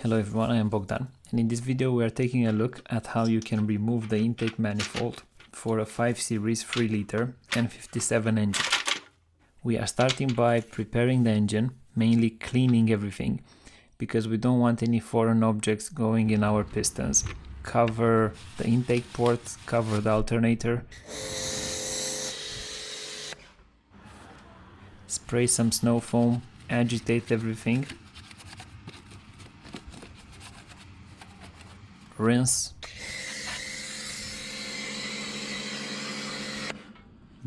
Hello everyone, I am Bogdan, and in this video we are taking a look at how you can remove the intake manifold for a 5 Series 3 liter N57 engine. We are starting by preparing the engine, mainly cleaning everything, because we don't want any foreign objects going in our pistons. Cover the intake port, cover the alternator, spray some snow foam, agitate everything, rinse,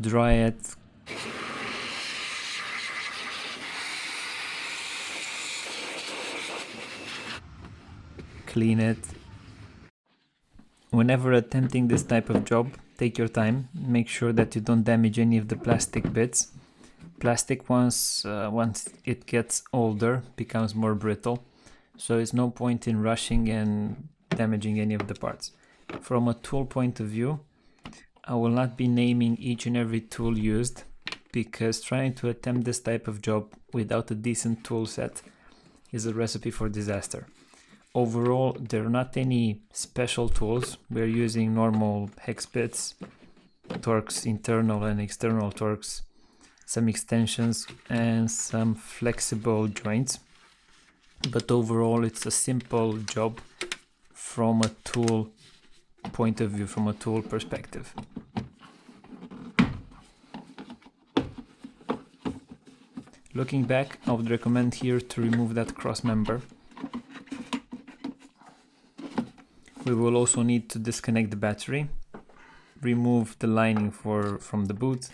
dry it, clean it. Whenever attempting this type of job, take your time, make sure that you don't damage any of the plastic bits. Plastic once it gets older becomes more brittle, so there's no point in rushing and damaging any of the parts. From a tool point of view, I will not be naming each and every tool used, because trying to attempt this type of job without a decent tool set is a recipe for disaster. Overall, there are not any special tools. We're using normal hex bits, Torx, internal and external Torx, some extensions and some flexible joints. But overall, it's a simple job from a tool point of view, from a tool perspective. Looking back, I would recommend here to remove that cross member. We will also need to disconnect the battery, remove the lining from the boot,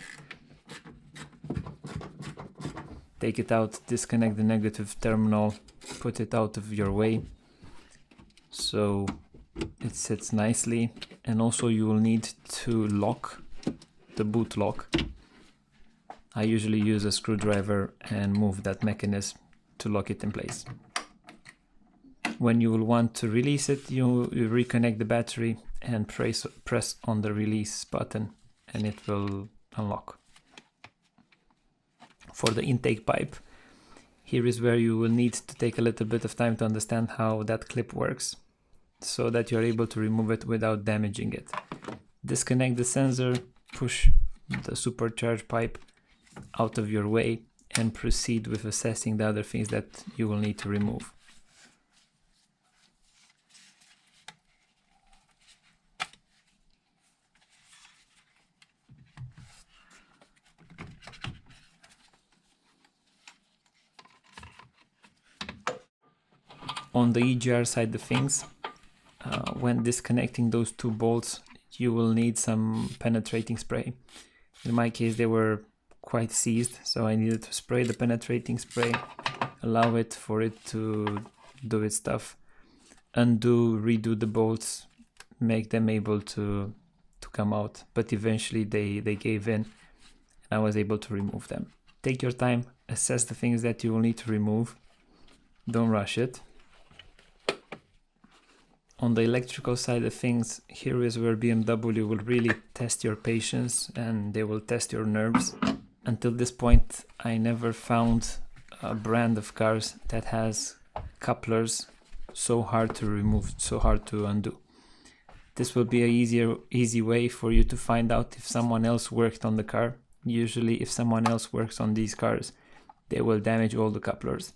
take it out, disconnect the negative terminal, put it out of your way so it sits nicely, and also you will need to lock the boot lock. I usually use a screwdriver and move that mechanism to lock it in place. When you will want to release it, you reconnect the battery and press on the release button and it will unlock. For the intake pipe, here is where you will need to take a little bit of time to understand how that clip works, so that you're able to remove it without damaging it. Disconnect the sensor, push the supercharged pipe out of your way, and proceed with assessing the other things that you will need to remove. On the EGR side of things, when disconnecting those two bolts, you will need some penetrating spray. In my case, they were quite seized, so I needed to spray the penetrating spray, allow it for it to do its stuff, redo the bolts, make them able to come out, but eventually they gave in and I was able to remove them. Take your time, assess the things that you will need to remove, don't rush it. On the electrical side of things, here is where BMW will really test your patience and they will test your nerves. Until this point, I never found a brand of cars that has couplers so hard to remove, so hard to undo. This will be an easy way for you to find out if someone else worked on the car. Usually, if someone else works on these cars, they will damage all the couplers.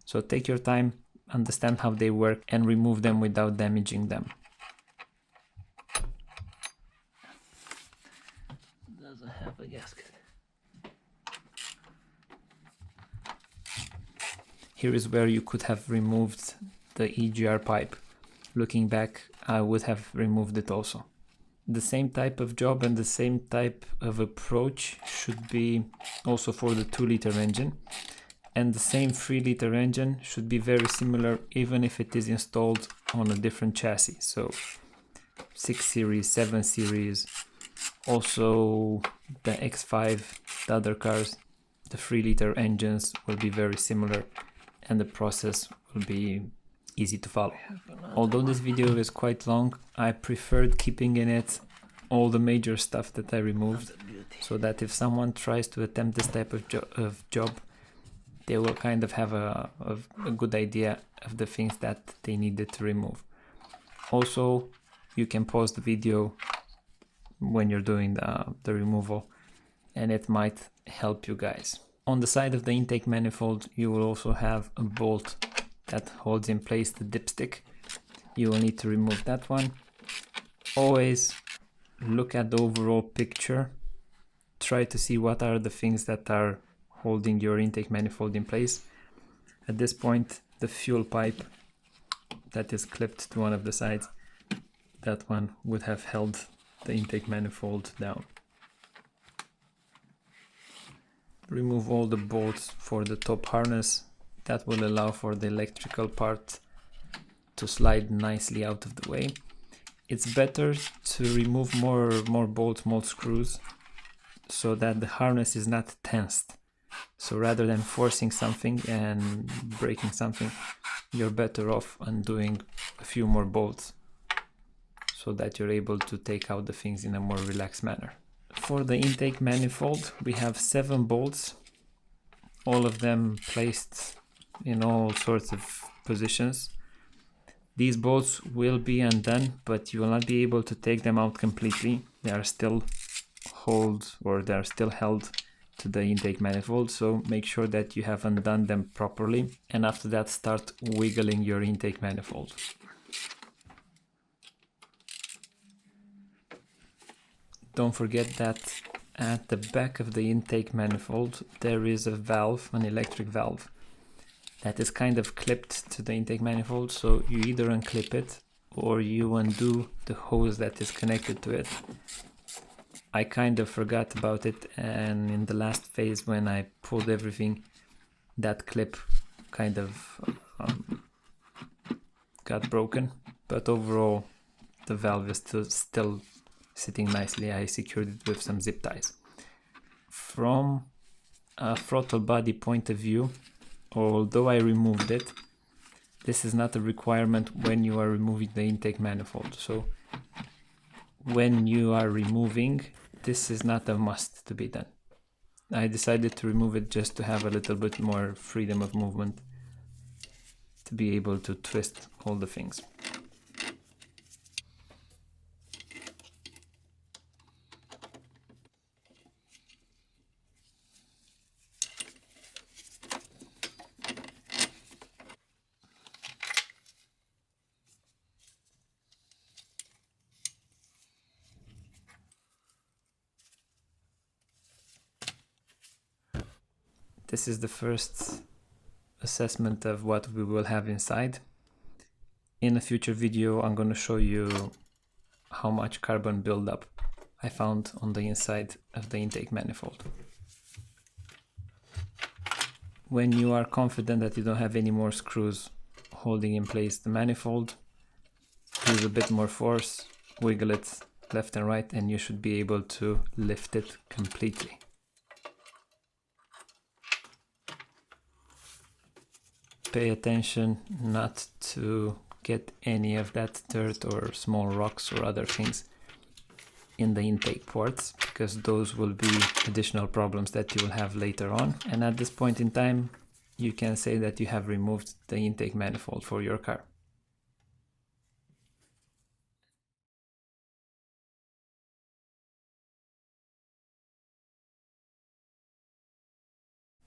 So take your time, understand how they work, and remove them without damaging them. Doesn't have a gasket. Here is where you could have removed the EGR pipe. Looking back, I would have removed it also. The same type of job and the same type of approach should be also for the 2-liter engine. And the same 3-liter engine should be very similar, even if it is installed on a different chassis. So 6 Series, 7 Series, also the X5, the other cars, the 3-liter engines will be very similar and the process will be easy to follow. Although this video is quite long, I preferred keeping in it all the major stuff that I removed, so that if someone tries to attempt this type of job, they will kind of have a good idea of the things that they needed to remove. Also, you can pause the video when you're doing the removal, and it might help you guys. On the side of the intake manifold, you will also have a bolt that holds in place the dipstick. You will need to remove that one. Always look at the overall picture. Try to see what are the things that are holding your intake manifold in place. At this point, the fuel pipe that is clipped to one of the sides, that one would have held the intake manifold down. Remove all the bolts for the top harness. That will allow for the electrical part to slide nicely out of the way. It's better to remove more bolts, more screws, so that the harness is not tensed. So rather than forcing something and breaking something, you're better off undoing a few more bolts so that you're able to take out the things in a more relaxed manner. For the intake manifold, we have 7 bolts, all of them placed in all sorts of positions. These bolts will be undone, but you will not be able to take them out completely. They are still held to the intake manifold, so make sure that you have undone them properly, and after that start wiggling your intake manifold. Don't forget that at the back of the intake manifold there is a valve, an electric valve, that is kind of clipped to the intake manifold, so you either unclip it or you undo the hose that is connected to it. I kind of forgot about it, and in the last phase when I pulled everything, that clip kind of got broken, but overall the valve is still sitting nicely. I secured it with some zip ties. From a throttle body point of view, although I removed it, this is not a requirement when you are removing the intake manifold. So when you are removing, this is not a must to be done. I decided to remove it just to have a little bit more freedom of movement, to be able to twist all the things. This is the first assessment of what we will have inside. In a future video, I'm going to show you how much carbon buildup I found on the inside of the intake manifold. When you are confident that you don't have any more screws holding in place the manifold, use a bit more force, wiggle it left and right, and you should be able to lift it completely. Pay attention not to get any of that dirt or small rocks or other things in the intake ports, because those will be additional problems that you will have later on. And at this point in time, you can say that you have removed the intake manifold for your car.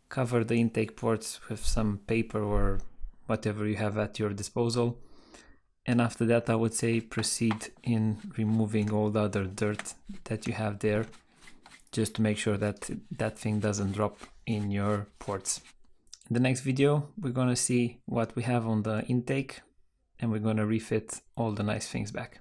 Cover the intake ports with some paper or whatever you have at your disposal, and after that I would say proceed in removing all the other dirt that you have there, just to make sure that that thing doesn't drop in your ports. In the next video we're gonna see what we have on the intake, and we're gonna refit all the nice things back.